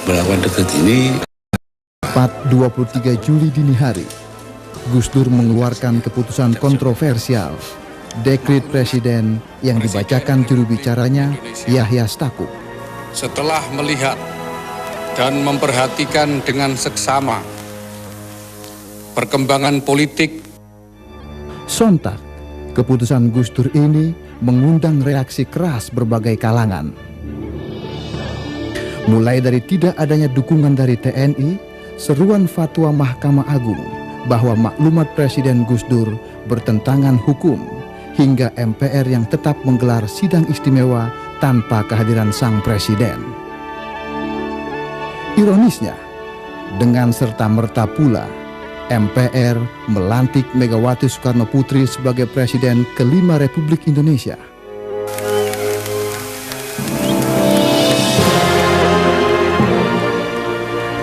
melakukan dekat ini. Tepat 23 Juli dini hari, Gus Dur mengeluarkan keputusan kontroversial, dekret presiden yang dibacakan juru bicaranya Yahya Stakuf. Setelah melihat dan memperhatikan dengan seksama perkembangan politik, sontak keputusan Gus Dur ini mengundang reaksi keras berbagai kalangan. Mulai dari tidak adanya dukungan dari TNI, seruan fatwa Mahkamah Agung bahwa maklumat Presiden Gus Dur bertentangan hukum, hingga MPR yang tetap menggelar sidang istimewa tanpa kehadiran sang presiden. Ironisnya, dengan serta-merta pula MPR melantik Megawati Soekarno Putri sebagai Presiden kelima Republik Indonesia.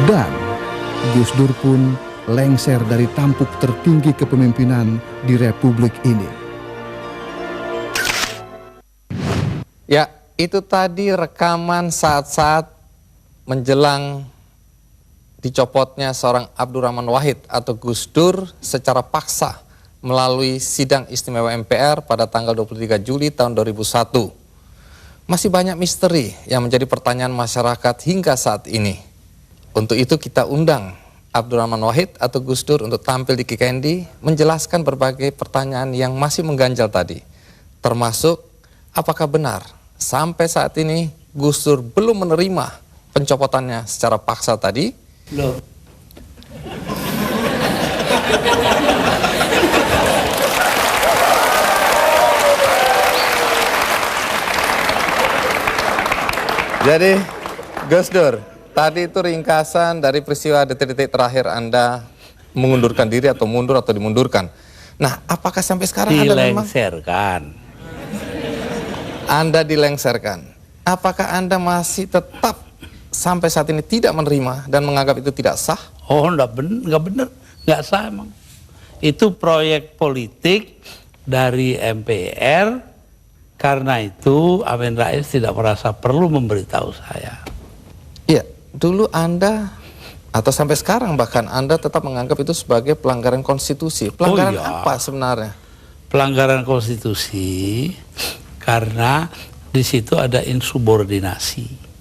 Dan Gus Dur pun lengser dari tampuk tertinggi kepemimpinan di Republik ini. Ya, itu tadi rekaman saat-saat menjelang dicopotnya seorang Abdurrahman Wahid atau Gus Dur secara paksa melalui sidang istimewa MPR pada tanggal 23 Juli tahun 2001. Masih banyak misteri yang menjadi pertanyaan masyarakat hingga saat ini. Untuk itu kita undang Abdurrahman Wahid atau Gus Dur untuk tampil di Kikendi menjelaskan berbagai pertanyaan yang masih mengganjal tadi. Termasuk apakah benar sampai saat ini Gus Dur belum menerima pencopotannya secara paksa tadi? Loh. Jadi Gus Dur, tadi itu ringkasan dari peristiwa detik-detik terakhir Anda mengundurkan diri atau mundur atau dimundurkan. Nah, apakah sampai sekarang Anda dilengserkan? Apakah Anda masih tetap sampai saat ini tidak menerima dan menganggap itu tidak sah? Oh, enggak benar, enggak sah emang. Itu proyek politik dari MPR, karena itu Amin Rais tidak merasa perlu memberitahu saya. Iya, dulu Anda atau sampai sekarang bahkan Anda tetap menganggap itu sebagai pelanggaran konstitusi. Pelanggaran apa sebenarnya? Pelanggaran konstitusi karena di situ ada insubordinasi.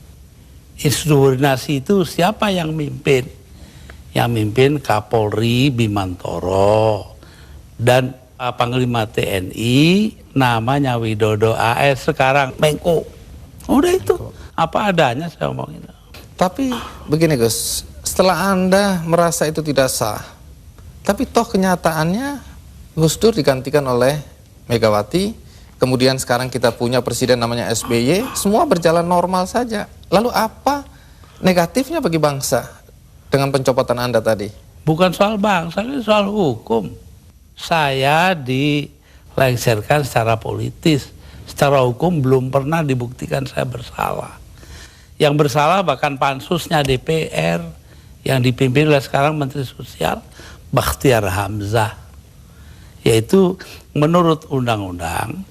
Insubordinasi itu siapa yang mimpin? Yang mimpin Kapolri Bimantoro dan Panglima TNI namanya Widodo AS, sekarang Menko. Udah itu apa adanya saya ngomongin. Tapi begini Gus, setelah Anda merasa itu tidak sah, tapi toh kenyataannya Gus Dur digantikan oleh Megawati, kemudian sekarang kita punya presiden namanya SBY, semua berjalan normal saja. Lalu apa negatifnya bagi bangsa dengan pencopotan Anda tadi? Bukan soal bangsa, ini soal hukum. Saya dilengserkan secara politis. Secara hukum belum pernah dibuktikan saya bersalah. Yang bersalah bahkan pansusnya DPR yang dipimpin oleh sekarang Menteri Sosial Bakhtiar Hamzah. Yaitu menurut undang-undang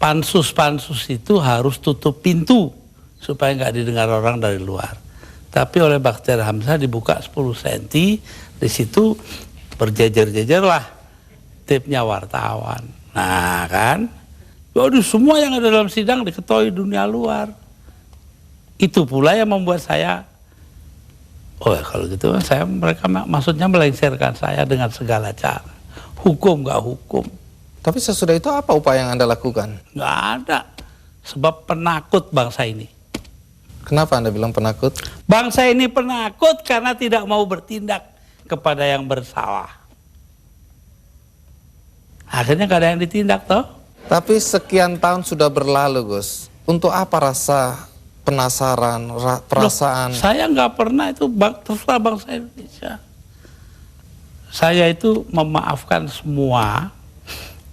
pansus-pansus itu harus tutup pintu supaya nggak didengar orang dari luar. Tapi oleh Bakhtiar Hamzah dibuka 10 cm, di situ berjejer-jejer lah tipnya wartawan. Nah kan, waduh, semua yang ada dalam sidang diketahui dunia luar. Itu pula yang membuat saya, oh ya kalau gitu mereka maksudnya melengserkan saya dengan segala cara. Hukum nggak hukum. Tapi sesudah itu apa upaya yang Anda lakukan? Nggak ada. Sebab penakut bangsa ini. Kenapa Anda bilang penakut? Bangsa ini penakut karena tidak mau bertindak kepada yang bersalah. Akhirnya nggak ada yang ditindak toh. Tapi sekian tahun sudah berlalu Gus. Untuk apa rasa penasaran, perasaan? Loh, saya nggak pernah itu terserah bangsa Indonesia. Saya itu memaafkan semua.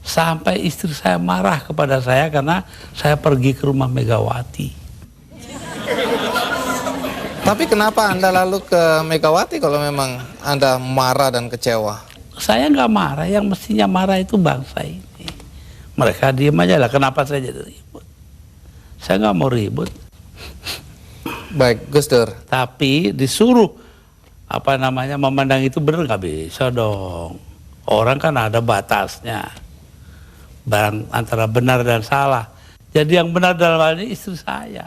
Sampai istri saya marah kepada saya karena saya pergi ke rumah Megawati. Tapi kenapa Anda lalu ke Megawati kalau memang Anda marah dan kecewa? Saya nggak marah, yang mestinya marah itu bangsa ini. Mereka diem aja lah, kenapa saya jadi ribut? Saya nggak mau ribut. Baik, Gus Dur. Tapi disuruh memandang itu benar nggak bisa dong. Orang kan ada batasnya. Barang antara benar dan salah. Jadi yang benar dalam hal ini istri saya.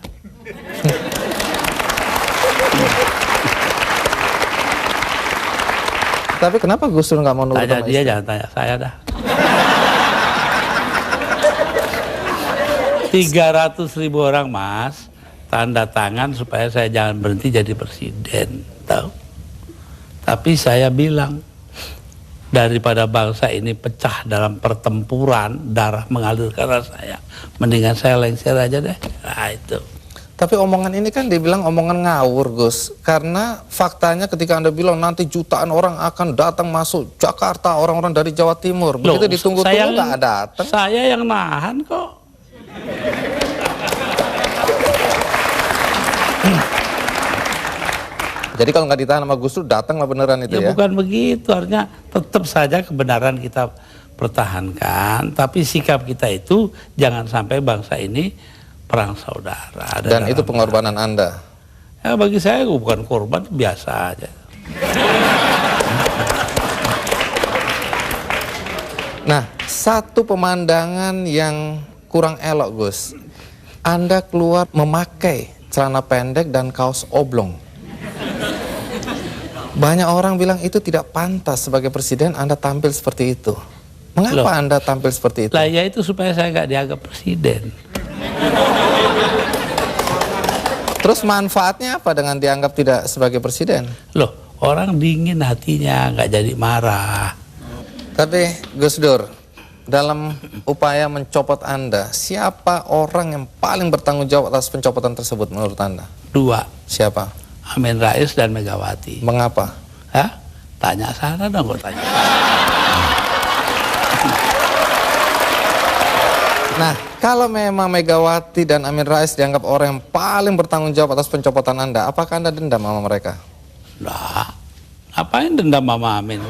Tapi kenapa Gus Dur nggak mau nurut Tanya sama dia, istri? jangan tanya saya dah. 300.000 orang, Mas, tanda tangan supaya saya jangan berhenti jadi presiden, tahu? Tapi saya bilang, daripada bangsa ini pecah dalam pertempuran, darah mengalir karena saya, mendingan saya lengser aja deh. Nah itu. Tapi omongan ini kan dibilang omongan ngawur, Gus. Karena faktanya ketika Anda bilang nanti jutaan orang akan datang masuk Jakarta, orang-orang dari Jawa Timur. Begitu ditunggu-tunggu nggak datang. Saya yang nahan kok. Jadi kalau nggak ditahan sama Gus Dur, datanglah beneran itu ya? Bukan begitu, artinya tetap saja kebenaran kita pertahankan, tapi sikap kita itu jangan sampai bangsa ini perang saudara. Dan itu pengorbanan Anda? Ya bagi saya bukan korban, biasa aja. Nah, satu pemandangan yang kurang elok, Gus. Anda keluar memakai celana pendek dan kaos oblong. Banyak orang bilang itu tidak pantas sebagai presiden Anda tampil seperti itu. Mengapa Anda tampil seperti itu? Lah ya itu supaya saya nggak dianggap presiden. Terus manfaatnya apa dengan dianggap tidak sebagai presiden? Loh, orang dingin hatinya, nggak jadi marah. Tapi Gus Dur, dalam upaya mencopot Anda, siapa orang yang paling bertanggung jawab atas pencopotan tersebut menurut Anda? 2, Siapa? Amin Rais dan Megawati. Mengapa? Hah? Tanya sana dong, kok tanya. Nah, kalau memang Megawati dan Amin Rais dianggap orang yang paling bertanggung jawab atas pencopotan Anda, apakah Anda dendam sama mereka? Lah, ngapain dendam Mama Amin?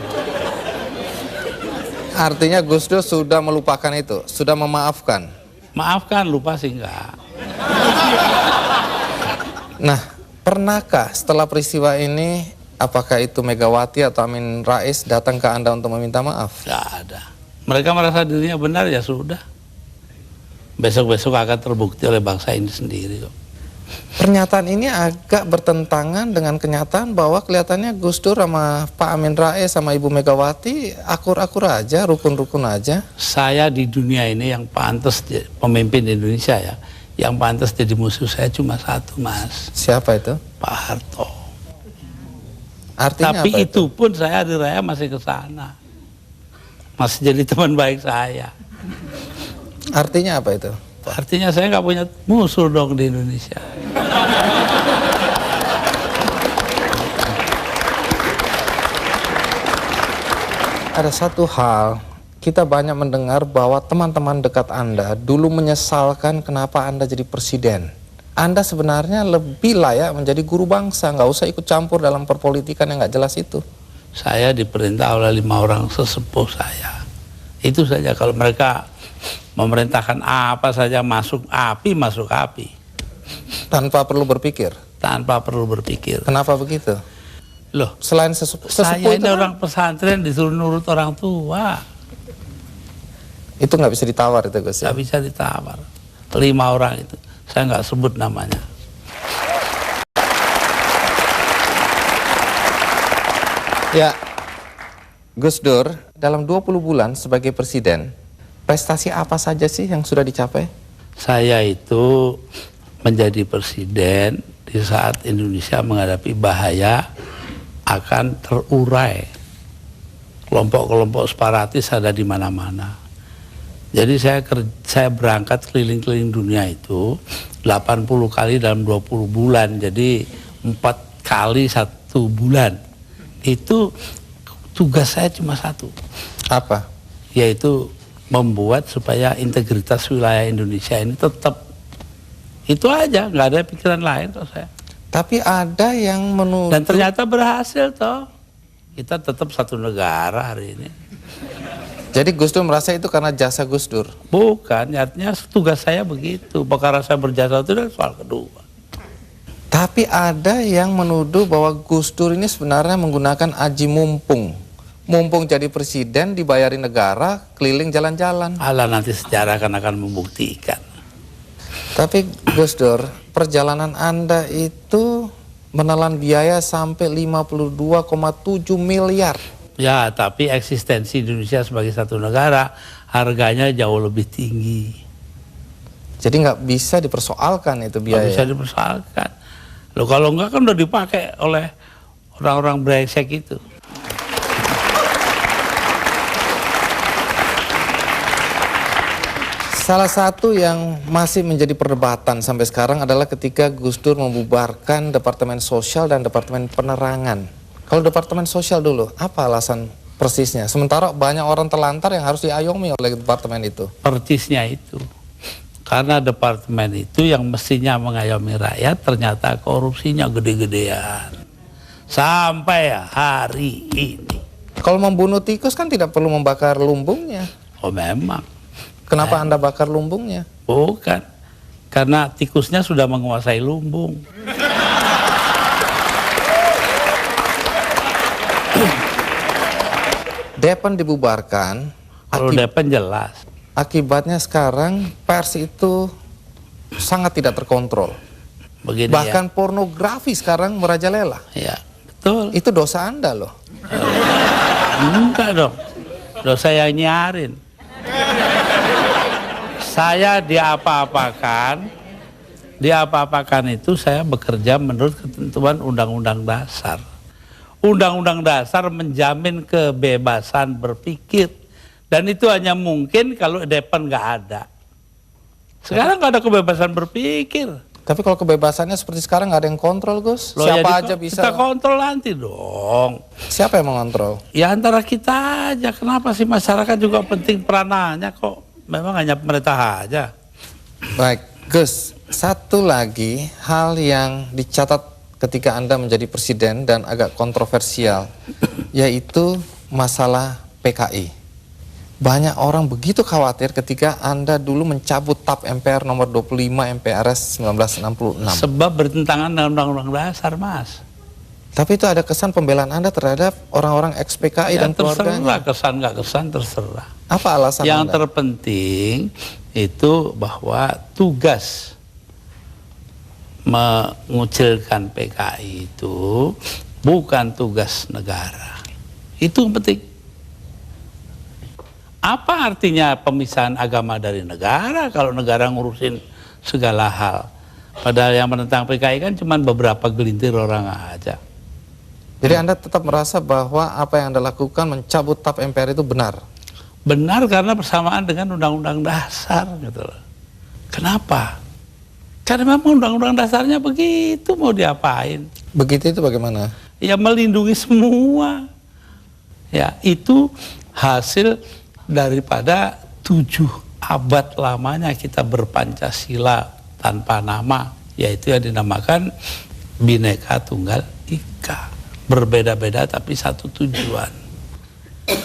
Artinya Gus Dur sudah melupakan itu, sudah memaafkan. Maafkan, lupa sih enggak. Nah, pernahkah setelah peristiwa ini, apakah itu Megawati atau Amin Rais datang ke Anda untuk meminta maaf? Enggak ada. Mereka merasa dirinya benar, ya sudah. Besok-besok akan terbukti oleh bangsa ini sendiri kok. Pernyataan ini agak bertentangan dengan kenyataan bahwa kelihatannya Gus Dur sama Pak Amin Rais sama Ibu Megawati akur-akur aja, rukun-rukun aja. Saya di dunia ini yang pantas pemimpin Indonesia ya, yang pantas jadi musuh saya cuma satu, Mas. Siapa itu? Pak Harto. Artinya Tapi apa itu pun saya di raya masih ke sana. Masih jadi teman baik saya. Artinya apa itu? Artinya saya nggak punya musuh dong di Indonesia. Ada satu hal, kita banyak mendengar bahwa teman-teman dekat Anda dulu menyesalkan kenapa Anda jadi presiden. Anda sebenarnya lebih layak menjadi guru bangsa, nggak usah ikut campur dalam perpolitikan yang nggak jelas itu. Saya diperintah oleh 5 orang sesepuh saya. Itu saja, kalau mereka memerintahkan apa saja masuk api. Tanpa perlu berpikir. Tanpa perlu berpikir. Kenapa begitu? Loh, Selain sesepuh saya itu ini kan, orang pesantren disuruh nurut orang tua. itu nggak bisa ditawar itu Gus ya? Nggak bisa ditawar. 5 orang itu, saya nggak sebut namanya. Ya, Gus Dur, dalam 20 bulan sebagai presiden, prestasi apa saja sih yang sudah dicapai? Saya itu menjadi presiden di saat Indonesia menghadapi bahaya akan terurai. Kelompok-kelompok separatis ada di mana-mana. Jadi saya berangkat keliling-keliling dunia itu 80 kali dalam 20 bulan. Jadi 4 kali 1 bulan. Itu tugas saya cuma satu. Apa? Yaitu membuat supaya integritas wilayah Indonesia ini tetap. Itu aja, nggak ada pikiran lain toh saya. Tapi ada yang menuduh. Dan ternyata berhasil toh. Kita tetap satu negara hari ini. Jadi Gus Dur merasa itu karena jasa Gus Dur? Bukan, artinya tugas saya begitu. Perkara saya berjasa itu adalah soal kedua. Tapi ada yang menuduh bahwa Gus Dur ini sebenarnya menggunakan aji mumpung. Mumpung jadi presiden, dibayari negara, keliling jalan-jalan. Alah, nanti sejarah akan membuktikan. Tapi Gus Dur, perjalanan Anda itu menelan biaya sampai 52,7 miliar. Ya, tapi eksistensi Indonesia sebagai satu negara harganya jauh lebih tinggi. Jadi nggak bisa dipersoalkan itu biaya. Nggak bisa dipersoalkan. Loh, kalau enggak kan udah dipakai oleh orang-orang brengsek itu. Salah satu yang masih menjadi perdebatan sampai sekarang adalah ketika Gus Dur membubarkan Departemen Sosial dan Departemen Penerangan. Kalau Departemen Sosial dulu, apa alasan persisnya? Sementara banyak orang terlantar yang harus diayomi oleh departemen itu. Persisnya itu. Karena departemen itu yang mestinya mengayomi rakyat, ternyata korupsinya gede-gedean. Sampai hari ini. Kalau membunuh tikus kan tidak perlu membakar lumbungnya. Oh memang. Kenapa Anda bakar lumbungnya? Bukan. Karena tikusnya sudah menguasai lumbung. Depan dibubarkan. Kalau Depen jelas. Akibatnya sekarang pers itu sangat tidak terkontrol. Begini Bahkan pornografi sekarang merajalela. ya. Betul. Itu dosa Anda loh. Enggak dong. Dosa yang nyarin. Saya diapa-apakan itu saya bekerja menurut ketentuan Undang-Undang Dasar. Undang-Undang Dasar menjamin kebebasan berpikir. Dan itu hanya mungkin kalau Depen nggak ada. Sekarang nggak ada kebebasan berpikir. Tapi kalau kebebasannya seperti sekarang nggak ada yang kontrol, Gus. Loh, Siapa ya aja bisa. Kita kontrol nanti dong. Siapa yang mengontrol? Ya antara kita aja. Kenapa sih masyarakat juga penting peranannya kok? Memang hanya pemerintah aja. Baik, Gus. Satu lagi hal yang dicatat ketika Anda menjadi presiden dan agak kontroversial, yaitu masalah PKI. Banyak orang begitu khawatir ketika Anda dulu mencabut TAP MPR nomor 25 MPRS 1966. Sebab bertentangan dengan Undang-Undang Dasar, Mas. Tapi itu ada kesan pembelaan Anda terhadap orang-orang ex-PKI Ya dan terserah, keluarganya. kesan nggak kesan terserah. Apa alasan Yang Anda? terpenting itu bahwa tugas mengucilkan PKI itu bukan tugas negara. Itu yang penting. Apa artinya pemisahan agama dari negara kalau negara ngurusin segala hal? Padahal yang menentang PKI kan cuma beberapa gelintir orang aja. Jadi Anda tetap merasa bahwa apa yang Anda lakukan mencabut TAP MPR itu benar? Benar karena bersamaan dengan Undang-Undang Dasar gitu loh. Kenapa? Karena memang Undang-Undang Dasarnya begitu, mau diapain? Begitu itu bagaimana? Ya melindungi semua. Ya itu hasil daripada 7 abad lamanya kita berpancasila tanpa nama, yaitu yang dinamakan Bhinneka Tunggal Ika. Berbeda-beda tapi satu tujuan.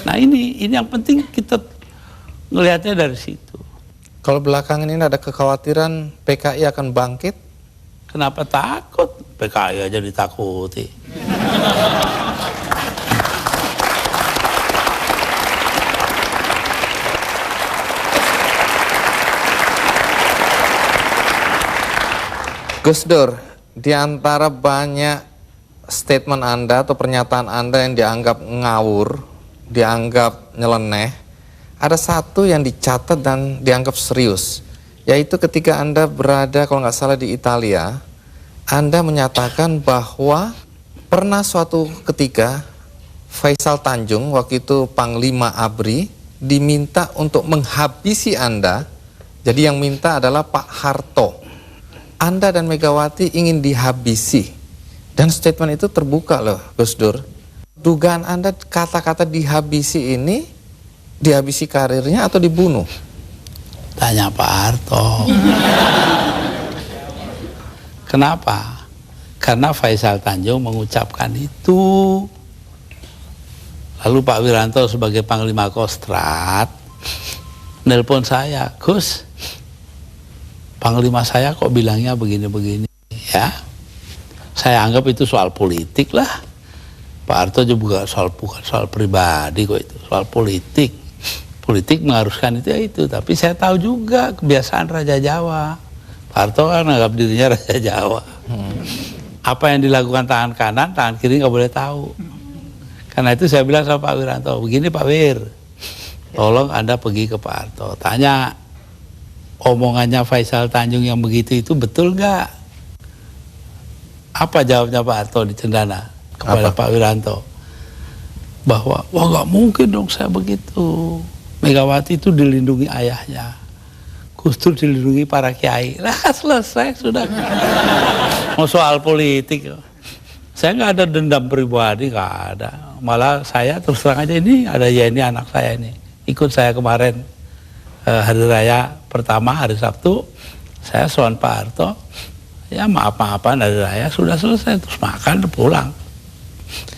Nah ini yang penting kita ngelihatnya dari situ. Kalau belakangan ini ada kekhawatiran PKI akan bangkit? Kenapa takut? PKI aja ditakuti. Gus Dur, di antara banyak statement Anda atau pernyataan Anda yang dianggap ngawur, dianggap nyeleneh, ada satu yang dicatat dan dianggap serius, yaitu ketika Anda berada kalau nggak salah di Italia, Anda menyatakan bahwa pernah suatu ketika Faisal Tanjung, waktu itu Panglima ABRI, diminta untuk menghabisi Anda. Jadi yang minta adalah Pak Harto. Anda dan Megawati ingin dihabisi. Dan statement itu terbuka loh, Gus Dur. Dugaan Anda kata-kata dihabisi ini, dihabisi karirnya atau dibunuh? Tanya Pak Harto. Kenapa? Karena Faisal Tanjung mengucapkan itu. Lalu Pak Wiranto sebagai Panglima Kostrad nelpon saya, Gus, Panglima saya kok bilangnya begini-begini ya. saya anggap itu soal politik lah. Pak Harto juga bukan soal pribadi kok, itu soal politik. Politik mengharuskan itu ya itu, tapi saya tahu juga kebiasaan Raja Jawa. Pak Harto kan anggap dirinya Raja Jawa. Apa yang dilakukan tangan kanan, tangan kiri nggak boleh tahu. Karena itu saya bilang sama Pak Wiranto, begini Pak Wir, tolong Anda pergi ke Pak Harto, tanya omongannya Faisal Tanjung yang begitu itu betul nggak? Apa jawabnya Pak Harto di Cendana kepada Pak Wiranto? Bahwa, wah nggak mungkin dong saya begitu. Megawati itu dilindungi ayahnya, Gus Dur dilindungi para kiai. Lah selesai sudah. Mau soal politik, saya nggak ada dendam pribadi, nggak ada. Malah saya terus terang aja, ini ada Yeni anak saya ini, ikut saya kemarin hari raya pertama hari Sabtu, saya soal Pak Harto, ya maaf-maafan hari raya sudah selesai, terus makan pulang.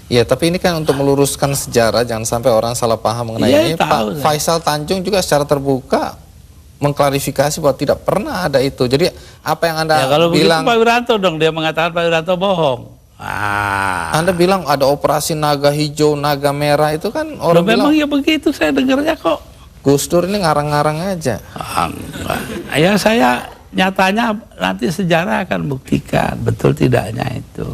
Ya, tapi ini kan untuk meluruskan sejarah, jangan sampai orang salah paham mengenai Ya, ini. Pak Faisal Tanjung juga secara terbuka mengklarifikasi bahwa tidak pernah ada itu. Jadi apa yang Anda ya, kalau bilang? Pak Wiranto dong, dia mengatakan Pak Wiranto bohong. Anda bilang ada operasi naga hijau, naga merah, itu kan orang bilang. Memang ya begitu, saya dengarnya kok. Gus Dur ini ngarang-ngarang aja. Ya saya nyatanya nanti sejarah akan buktikan betul tidaknya itu.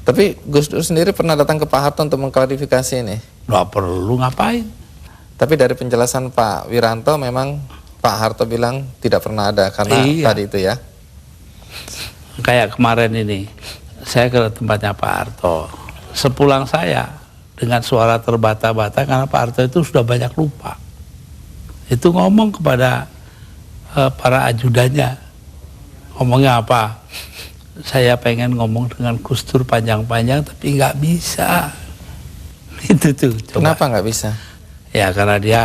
Tapi Gus Dur sendiri pernah datang ke Pak Harto untuk mengklarifikasi ini? Nggak perlu ngapain. Tapi dari penjelasan Pak Wiranto memang Pak Harto bilang tidak pernah ada karena tadi itu ya. Kayak kemarin ini, saya ke tempatnya Pak Harto. Sepulang saya dengan suara terbata-bata karena Pak Harto itu sudah banyak lupa. Itu ngomong kepada para ajudannya. Ngomongnya apa? Saya pengen ngomong dengan Gus Dur panjang-panjang tapi nggak bisa. Itu tuh. Coba. Kenapa nggak bisa? Ya karena dia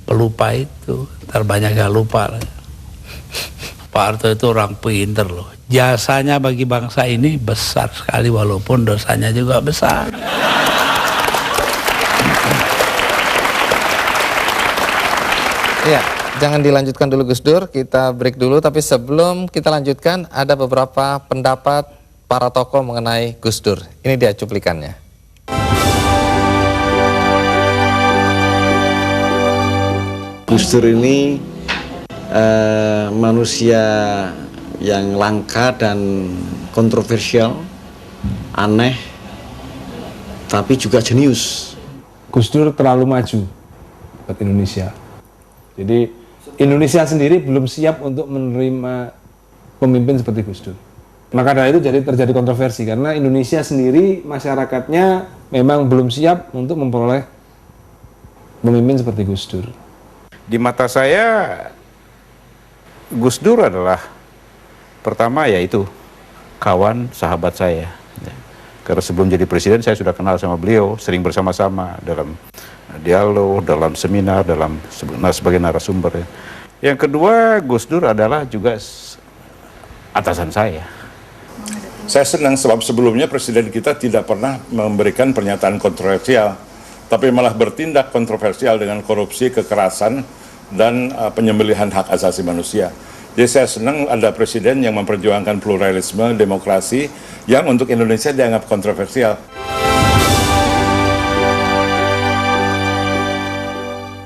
pelupa itu, terbanyak yang lupa. Pak Harto itu orang pinter loh. Jasanya bagi bangsa ini besar sekali walaupun dosanya juga besar. Ya, jangan dilanjutkan dulu Gus Dur, kita break dulu. Tapi sebelum kita lanjutkan, ada beberapa pendapat para tokoh mengenai Gus Dur. Ini dia cuplikannya. Gus Dur ini manusia yang langka dan kontroversial, aneh, tapi juga jenius. Gus Dur terlalu maju buat Indonesia. Jadi Indonesia sendiri belum siap untuk menerima pemimpin seperti Gus Dur. Maka dari itu terjadi kontroversi karena Indonesia sendiri masyarakatnya memang belum siap untuk memperoleh pemimpin seperti Gus Dur. Di mata saya Gus Dur adalah pertama yaitu kawan sahabat saya. Karena sebelum jadi presiden saya sudah kenal sama beliau, sering bersama-sama dalam dialog, dalam seminar, sebagai narasumber. Ya. Yang kedua, Gus Dur adalah juga atasan saya. Saya senang sebab sebelumnya presiden kita tidak pernah memberikan pernyataan kontroversial, tapi malah bertindak kontroversial dengan korupsi, kekerasan, dan penyembelihan hak asasi manusia. Jadi saya senang ada presiden yang memperjuangkan pluralisme, demokrasi, yang untuk Indonesia dianggap kontroversial.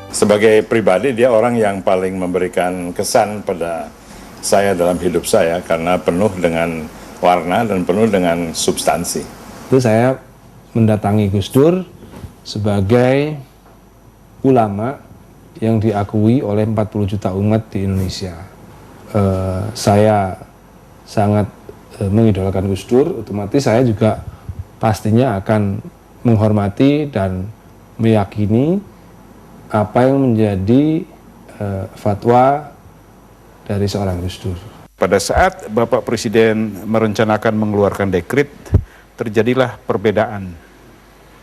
Sebagai pribadi dia orang yang paling memberikan kesan pada saya dalam hidup saya karena penuh dengan warna dan penuh dengan substansi. Itu saya mendatangi Gus Dur sebagai ulama yang diakui oleh 40 juta umat di Indonesia. Saya sangat mengidolakan Gus Dur, otomatis saya juga pastinya akan menghormati dan meyakini apa yang menjadi fatwa dari seorang Gus Dur. Pada saat Bapak Presiden merencanakan mengeluarkan dekret, terjadilah perbedaan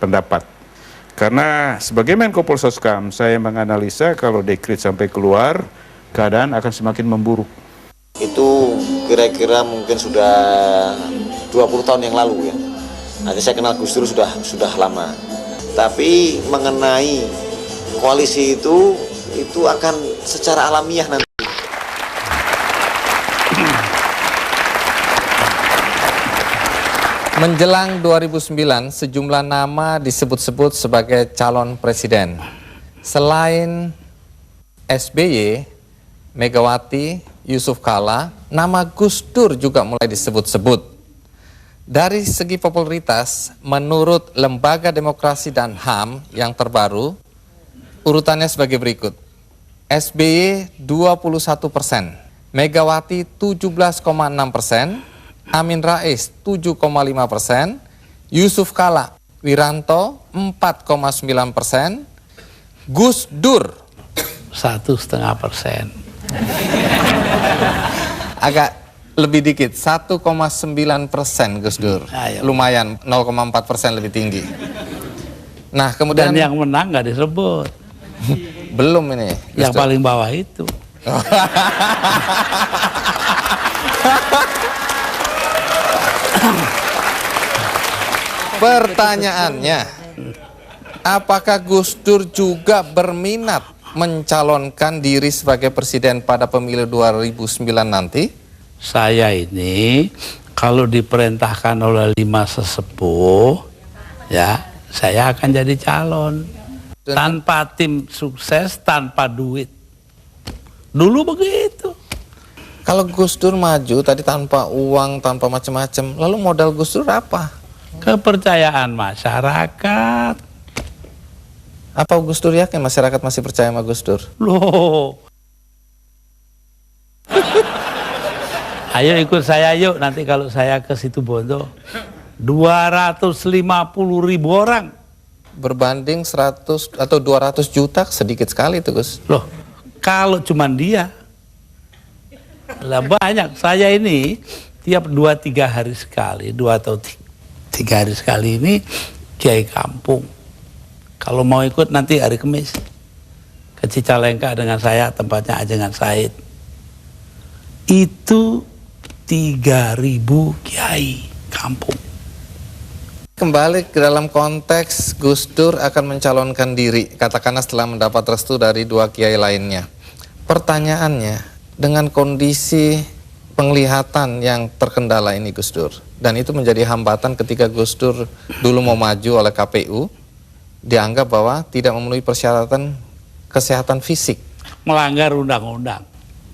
pendapat. Karena sebagai Menko Polhuskam, saya menganalisa kalau dekret sampai keluar, keadaan akan semakin memburuk. Itu kira-kira mungkin sudah 20 tahun yang lalu ya. Nanti saya kenal Gus Dur sudah lama. Tapi mengenai koalisi itu akan secara alamiah nanti. Menjelang 2009, sejumlah nama disebut-sebut sebagai calon presiden. Selain SBY, Megawati, Yusuf Kala, nama Gus Dur juga mulai disebut-sebut. Dari segi popularitas, menurut Lembaga Demokrasi dan HAM yang terbaru, urutannya sebagai berikut. SBY 21%, Megawati 17,6%, Amin Rais 7,5%, Yusuf Kala Wiranto 4,9%, Gus Dur 1,5%. agak lebih dikit, 1,9% Gus Dur. Ayo. Lumayan, 0,4% lebih tinggi. Nah, kemudian Dan yang menang nggak disebut. belum ini. Gus Yang Dur. paling bawah itu. Pertanyaannya, apakah Gus Dur juga berminat mencalonkan diri sebagai presiden pada pemilu 2009 nanti? Saya ini kalau diperintahkan oleh 5 sesepuh, ya saya akan jadi calon. Tanpa tim sukses, tanpa duit. Dulu begitu. Kalau Gus Dur maju tadi tanpa uang, tanpa macam-macam, lalu modal Gus Dur apa? Kepercayaan masyarakat. Apa Gus Dur yakin masyarakat masih percaya sama Gus Dur? Loh. Ayo ikut saya yuk, nanti kalau saya ke Situbondo 250.000 orang. Berbanding 100 atau 200 juta sedikit sekali itu Gus. Loh, kalau cuman dia lah banyak. Saya ini tiap 2-3 hari sekali, 2 atau 3 hari sekali ini kiai kampung. Kalau mau ikut nanti hari Kamis ke Cicalengka dengan saya, tempatnya Ajengan Said. Itu 3.000 kiai kampung. Kembali ke dalam konteks Gus Dur akan mencalonkan diri, katakanlah setelah mendapat restu dari 2 kiai lainnya. Pertanyaannya, dengan kondisi penglihatan yang terkendala ini Gus Dur, dan itu menjadi hambatan ketika Gus Dur dulu mau maju oleh KPU, dianggap bahwa tidak memenuhi persyaratan kesehatan fisik. Melanggar undang-undang.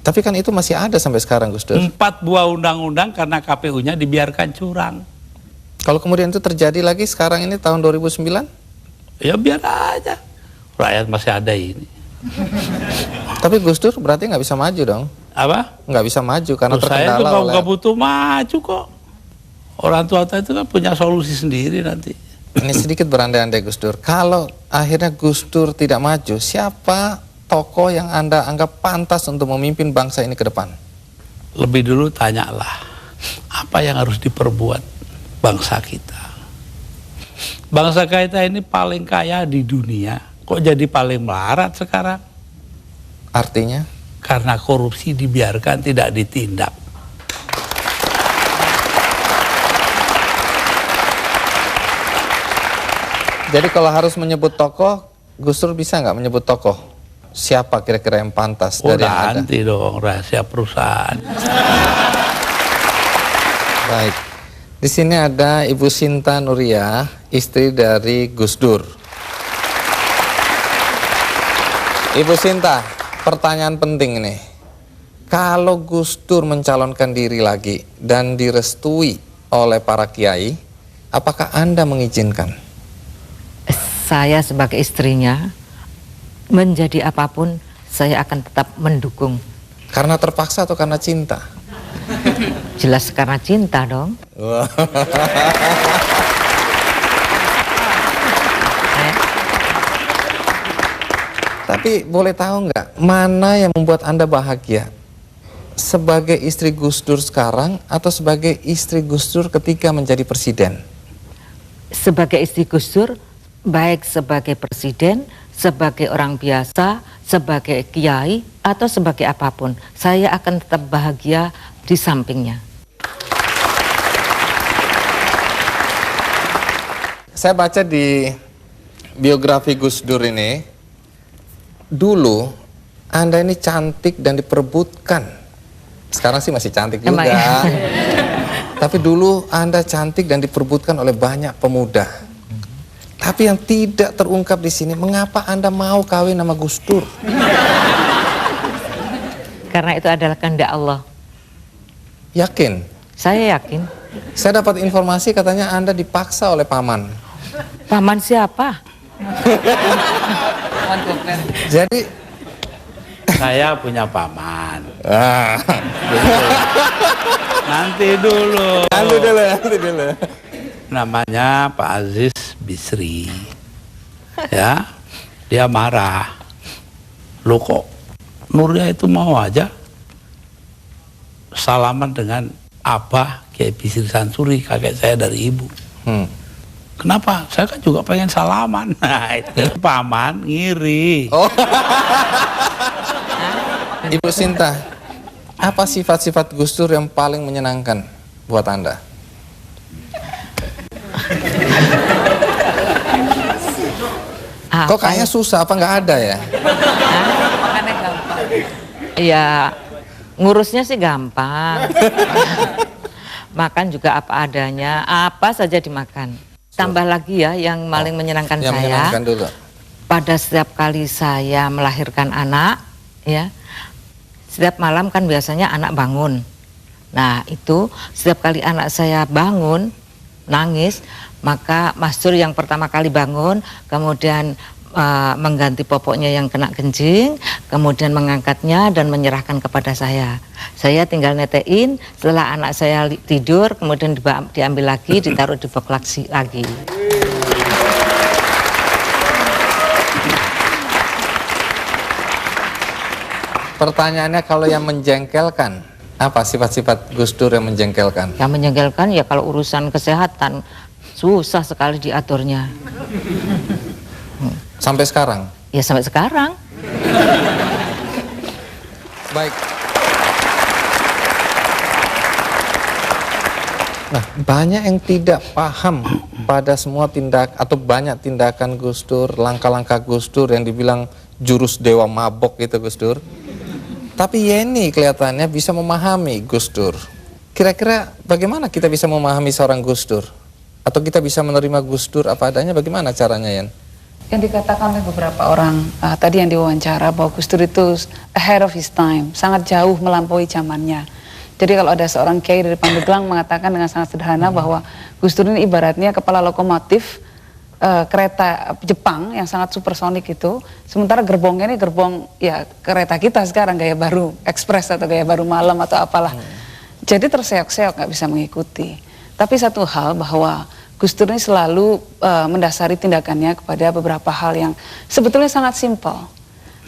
Tapi kan itu masih ada sampai sekarang Gus Dur. 4 buah undang-undang karena KPU-nya dibiarkan curang. Kalau kemudian itu terjadi lagi sekarang ini tahun 2009? Ya biar aja. Rakyat masih ada ini. Tapi Gus Dur berarti nggak bisa maju dong? Apa? Nggak bisa maju karena Saya itu terkendala oleh... nggak butuh maju kok. Orang tua itu kan punya solusi sendiri nanti. Ini sedikit berandai-andai Gus Dur. Kalau akhirnya Gus Dur tidak maju, siapa tokoh yang Anda anggap pantas untuk memimpin bangsa ini ke depan? Lebih dulu tanyalah, apa yang harus diperbuat bangsa kita. Bangsa kita ini paling kaya di dunia, kok jadi paling melarat sekarang? Artinya? Karena korupsi dibiarkan, tidak ditindak. Jadi kalau harus menyebut tokoh, Gus Dur bisa nggak menyebut tokoh? Siapa kira-kira yang pantas dari yang ada? Nanti dong, rahasia perusahaan. Baik. Di sini ada Ibu Sinta Nuria, istri dari Gus Dur. Ibu Sinta, pertanyaan penting nih. Kalau Gus Dur mencalonkan diri lagi dan direstui oleh para kiai, apakah Anda mengizinkan? Saya sebagai istrinya, menjadi apapun, saya akan tetap mendukung. Karena terpaksa atau karena cinta? Jelas karena cinta dong. Tapi boleh tahu nggak, mana yang membuat Anda bahagia? Sebagai istri Gus Dur sekarang atau sebagai istri Gus Dur ketika menjadi presiden? Sebagai istri Gus Dur, baik sebagai presiden, sebagai orang biasa, sebagai kiai, atau sebagai apapun, saya akan tetap bahagia di sampingnya. Saya baca di biografi Gus Dur ini, dulu Anda ini cantik dan diperebutkan. Sekarang sih masih cantik juga. Tapi dulu Anda cantik dan diperebutkan oleh banyak pemuda. Tapi yang tidak terungkap di sini, mengapa Anda mau kawin sama Gus Dur? Karena itu adalah kehendak Allah. Yakin? Saya yakin. Saya dapat informasi katanya Anda dipaksa oleh paman. Paman siapa? Jadi Saya punya paman. ah, Nanti dulu. nanti dulu. Namanya Pak Aziz Bisri. Ya, dia marah. Loh kok Nurya itu mau aja salaman dengan Abah Kiai Bisri Sansuri, kakek saya dari ibu. Kenapa? Saya kan juga pengen salaman. Nah, itu paman ngiri. Oh. Ibu Sinta, apa sifat-sifat Gus Dur yang paling menyenangkan buat Anda? Kok kayaknya susah, apa nggak ada ya? Ya, ngurusnya sih gampang. Makan juga apa adanya, apa saja dimakan. Tambah lagi ya, yang paling menyenangkan Yang saya. menyenangkan dulu. Pada setiap kali saya melahirkan anak, ya, setiap malam kan biasanya anak bangun. Nah itu setiap kali anak saya bangun nangis, maka Mas Dur yang pertama kali bangun, kemudian mengganti popoknya yang kena kencing, kemudian mengangkatnya dan menyerahkan kepada saya. Saya tinggal netein, setelah anak saya tidur, kemudian diambil lagi, ditaruh di box lagi. Pertanyaannya, kalau yang menjengkelkan, apa sifat-sifat Gus Dur yang menjengkelkan? Yang menjengkelkan ya kalau urusan kesehatan susah sekali diaturnya. Sampai sekarang? Ya sampai sekarang. Baik. Nah, banyak yang tidak paham pada semua tindak atau banyak tindakan Gus Dur, langkah-langkah Gus Dur yang dibilang jurus dewa mabok gitu Gus Dur. Tapi Yeni kelihatannya bisa memahami Gus Dur. Kira-kira bagaimana kita bisa memahami seorang Gus Dur? Atau kita bisa menerima Gus Dur apa adanya, bagaimana caranya, Yen? Yang dikatakan oleh beberapa orang tadi yang diwawancara bahwa Gus Dur itu ahead of his time, sangat jauh melampaui zamannya. Jadi kalau ada seorang kiai dari Pandeglang mengatakan dengan sangat sederhana bahwa Gus Dur ini ibaratnya kepala lokomotif kereta Jepang yang sangat supersonik itu, sementara gerbongnya ini gerbong ya kereta kita sekarang gaya baru ekspres atau gaya baru malam atau apalah. Jadi terseok-seok nggak bisa mengikuti. Tapi satu hal bahwa Gus Dur ini selalu mendasari tindakannya kepada beberapa hal yang sebetulnya sangat simpel.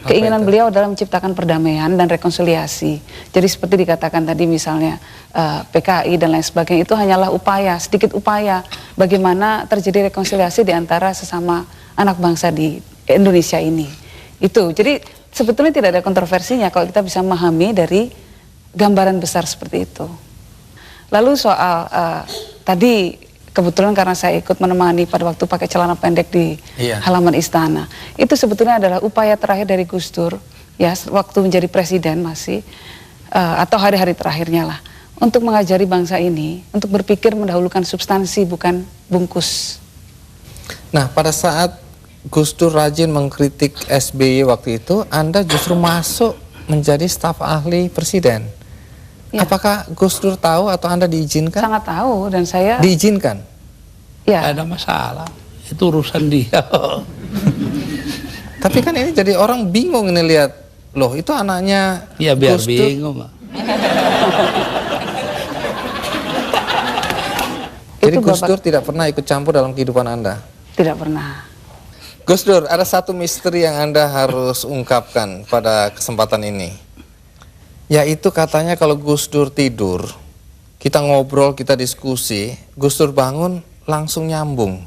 Keinginan beliau adalah menciptakan perdamaian dan rekonsiliasi. Jadi seperti dikatakan tadi misalnya PKI dan lain sebagainya, itu hanyalah upaya, sedikit upaya bagaimana terjadi rekonsiliasi di antara sesama anak bangsa di Indonesia ini. Itu, jadi sebetulnya tidak ada kontroversinya kalau kita bisa memahami dari gambaran besar seperti itu. Lalu soal tadi kebetulan karena saya ikut menemani pada waktu pakai celana pendek di halaman istana. Itu sebetulnya adalah upaya terakhir dari Gus Dur, ya waktu menjadi presiden masih, atau hari-hari terakhirnya lah, untuk mengajari bangsa ini, untuk berpikir mendahulukan substansi bukan bungkus. Nah, pada saat Gus Dur rajin mengkritik SBY waktu itu, Anda justru masuk menjadi staf ahli presiden. Ya. Apakah Gus Dur tahu atau Anda diizinkan? Sangat tahu, dan saya diizinkan. Ya. Tidak ada masalah, itu urusan dia. Tapi kan ini jadi orang bingung ini lihat, loh itu anaknya ya biar Gus Dur. bingung. Jadi Gus Dur tidak pernah ikut campur dalam kehidupan Anda? Tidak pernah. Gus Dur, ada satu misteri yang Anda harus ungkapkan pada kesempatan ini. Yaitu katanya kalau Gus Dur tidur, kita ngobrol, kita diskusi, Gus Dur bangun langsung nyambung.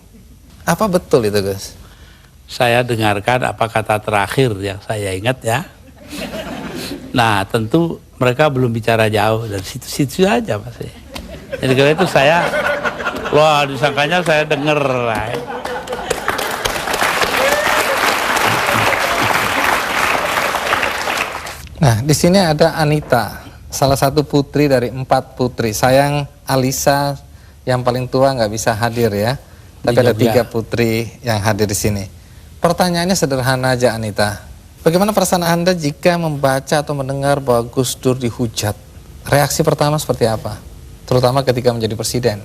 Apa betul itu, Gus? Saya dengarkan apa kata terakhir yang saya ingat ya. Nah tentu mereka belum bicara jauh, dari situ-situ aja pasti. Jadi karena itu saya, wah disangkanya saya denger. Nah, di sini ada Anita. salah satu putri dari 4 putri. Sayang Alisa yang paling tua nggak bisa hadir ya. Tapi ada 3 putri yang hadir di sini. Pertanyaannya sederhana aja, Anita. Bagaimana perasaan Anda jika membaca atau mendengar bahwa Gus Dur dihujat? Reaksi pertama seperti apa? Terutama ketika menjadi presiden.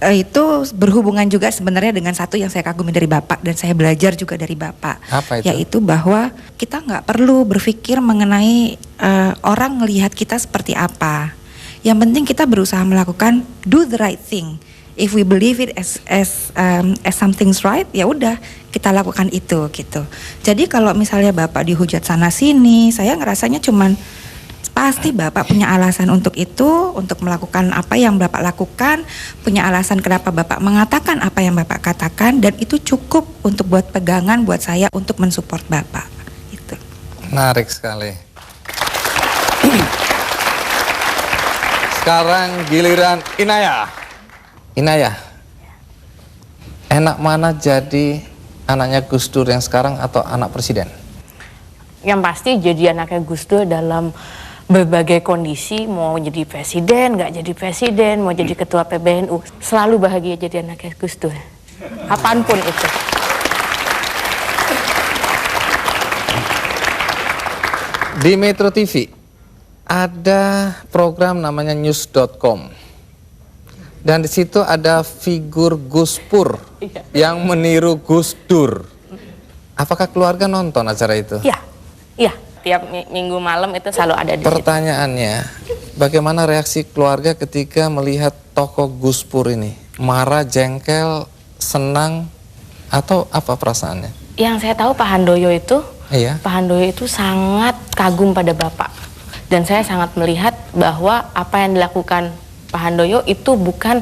Itu berhubungan juga sebenarnya dengan satu yang saya kagumi dari Bapak dan saya belajar juga dari Bapak. Apa itu? Yaitu bahwa kita nggak perlu berpikir mengenai orang melihat kita seperti apa. Yang penting kita berusaha melakukan do the right thing. If we believe it as something's right, ya udah kita lakukan itu gitu. Jadi kalau misalnya Bapak dihujat sana sini, saya ngerasanya cuman pasti Bapak punya alasan untuk itu, untuk melakukan apa yang Bapak lakukan, punya alasan kenapa Bapak mengatakan apa yang Bapak katakan, dan itu cukup untuk buat pegangan buat saya untuk mensupport Bapak. Gitu. Menarik sekali. Sekarang giliran Inaya. Inaya, enak mana jadi anaknya Gus Dur yang sekarang atau anak presiden? Yang pasti jadi anaknya Gus Dur dalam berbagai kondisi, mau jadi presiden, nggak jadi presiden, mau jadi ketua PBNU, selalu bahagia jadi anaknya Gus Dur, apapun itu. Di Metro TV ada program namanya news.com dan di situ ada figur Gus Pur yang meniru Gus Dur. Apakah keluarga nonton acara itu? Iya, iya. Tiap minggu malam itu selalu ada di Pertanyaannya, bagaimana reaksi keluarga ketika melihat tokoh Gus Pur ini? Marah, jengkel, senang, atau apa perasaannya? Yang saya tahu Pak Handoyo itu, Pak Handoyo itu sangat kagum pada Bapak. Dan saya sangat melihat bahwa apa yang dilakukan Pak Handoyo itu bukan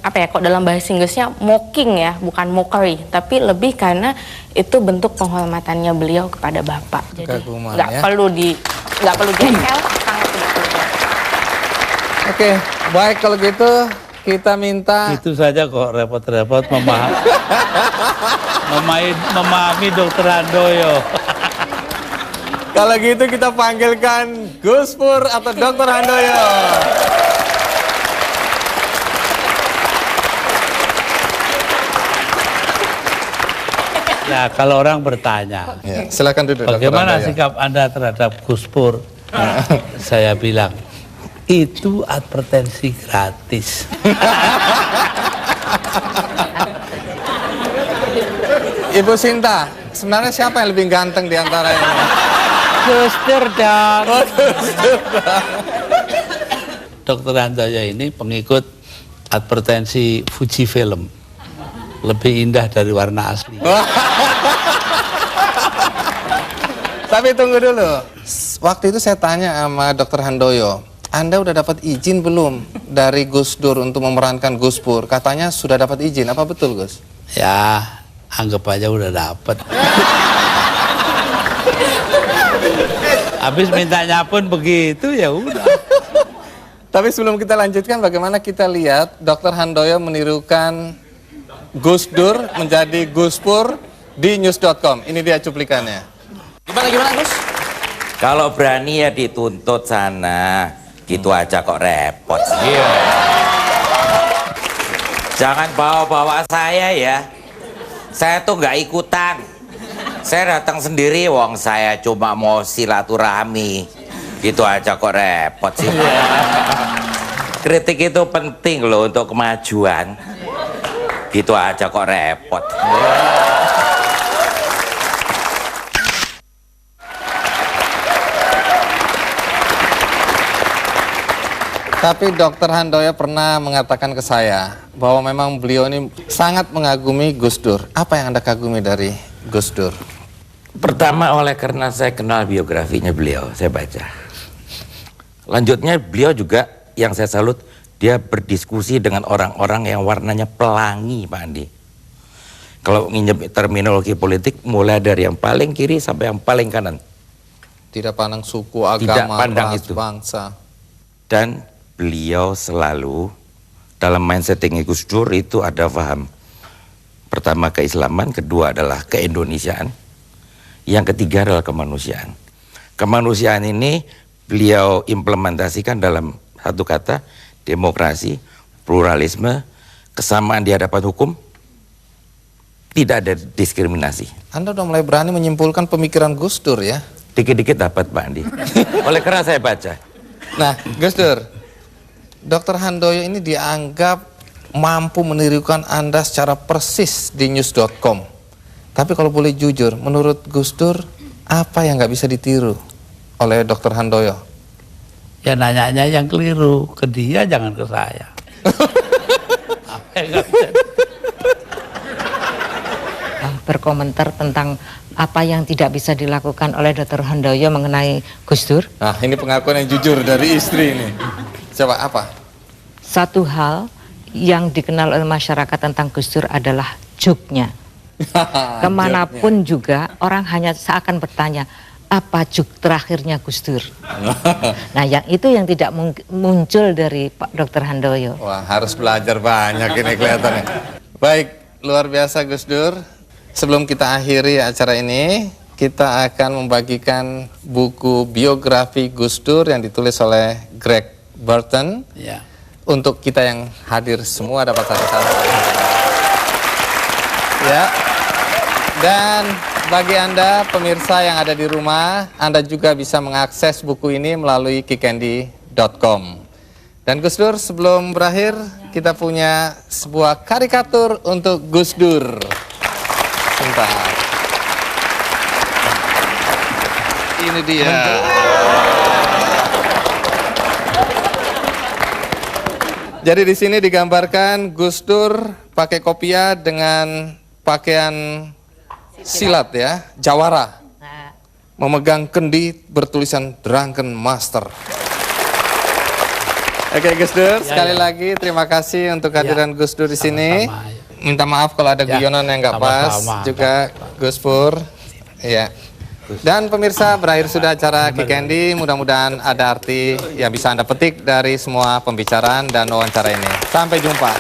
apa ya, kok dalam bahasa Inggrisnya mocking ya, bukan mockery, tapi lebih karena itu bentuk penghormatannya beliau kepada Bapak. Jadi nggak perlu jengkel, sangat tidak perlu jengkel. Oke, baik kalau gitu kita minta. Itu saja kok repot-repot memahami Dr. Handoyo. Kalau gitu kita panggilkan Gus Pur atau Dr. Handoyo. Ya, kalau orang bertanya, silakan duduk. Bagaimana sikap Anda terhadap Gus Pur? Saya bilang, itu advertensi gratis. Ibu Sinta, sebenarnya siapa yang lebih ganteng di antara ini? Gus Dur dong. Dr. Handoyo ini pengikut advertensi Fuji Film. Lebih indah dari warna asli. Tapi tunggu dulu. Waktu itu saya tanya sama Dr. Handoyo, Anda udah dapat izin belum dari Gus Dur untuk memerankan Gus Pur? Katanya sudah dapat izin. Apa betul, Gus? Ya, anggap aja udah dapat. Habis mintanya pun begitu, ya udah. Tapi sebelum kita lanjutkan, bagaimana kita lihat Dr. Handoyo menirukan Gus Dur menjadi Gus Pur di news.com. Ini dia cuplikannya. Gimana Gus? Kalau berani ya dituntut sana. Gitu aja kok repot. Iya. Jangan bawa-bawa saya ya. Saya tuh nggak ikutan. Saya datang sendiri, wong saya cuma mau silaturahmi. Gitu aja kok repot sih. Kritik itu penting loh untuk kemajuan. Gitu aja kok repot. Tapi Dr. Handoyo pernah mengatakan ke saya bahwa memang beliau ini sangat mengagumi Gus Dur. Apa yang Anda kagumi dari Gus Dur? Pertama karena saya kenal biografinya beliau, saya baca. Lanjutnya beliau juga yang saya salut, dia berdiskusi dengan orang-orang yang warnanya pelangi, Pak Andi. Kalau nginjek terminologi politik, mulai dari yang paling kiri sampai yang paling kanan. Tidak pandang suku, agama, ras, itu. bangsa. Dan beliau selalu dalam mindsetting Gus Dur itu ada paham. Pertama keislaman, kedua adalah keindonesiaan, yang ketiga adalah kemanusiaan. Kemanusiaan ini beliau implementasikan dalam satu kata, demokrasi, pluralisme, kesamaan di hadapan hukum, tidak ada diskriminasi. Anda udah mulai berani menyimpulkan pemikiran Gus Dur ya? Dikit-dikit dapat Pak Andi. Oleh karena saya baca. Nah, Gus Dur, Dr. Handoyo ini dianggap mampu menirukan Anda secara persis di news.com. Tapi kalau boleh jujur, menurut Gus Dur, apa yang nggak bisa ditiru oleh Dr. Handoyo? Ya nanyanya yang keliru, ke dia jangan ke saya. Apa yang nggak bisa berkomentar tentang apa yang tidak bisa dilakukan oleh Dr. Handoyo mengenai Gus Dur? Nah, ini pengakuan yang jujur dari istri ini. Coba apa? Satu hal yang dikenal oleh masyarakat tentang Gus Dur adalah juk-nya. Kemanapun juga orang hanya seakan bertanya, apa juk terakhirnya Gus Dur? Nah, yang itu yang tidak muncul dari Pak Dr. Handoyo. Wah, harus belajar banyak ini kelihatannya. Baik, luar biasa Gus Dur. Sebelum kita akhiri acara ini, kita akan membagikan buku biografi Gus Dur yang ditulis oleh Greg Burton. Ya. Untuk kita yang hadir semua dapat satu-satu. Ya. Dan bagi Anda pemirsa yang ada di rumah, Anda juga bisa mengakses buku ini melalui kikendi.com. Dan Gus Dur, sebelum berakhir, kita punya sebuah karikatur untuk Gus Dur. Sebentar. Ini dia. Jadi di sini digambarkan Gus Dur pakai kopiah dengan pakaian silat ya, jawara. Memegang kendi bertulisan Drunken Master. Oke Gus Dur, sekali lagi terima kasih untuk kehadiran Gus Dur di sini. Minta maaf kalau ada guyonan yang nggak pas, juga Gus Pur. Ya. Dan pemirsa, berakhir sudah acara Kikendi. Mudah-mudahan ada arti yang bisa Anda petik dari semua pembicaraan dan wawancara ini. Sampai jumpa.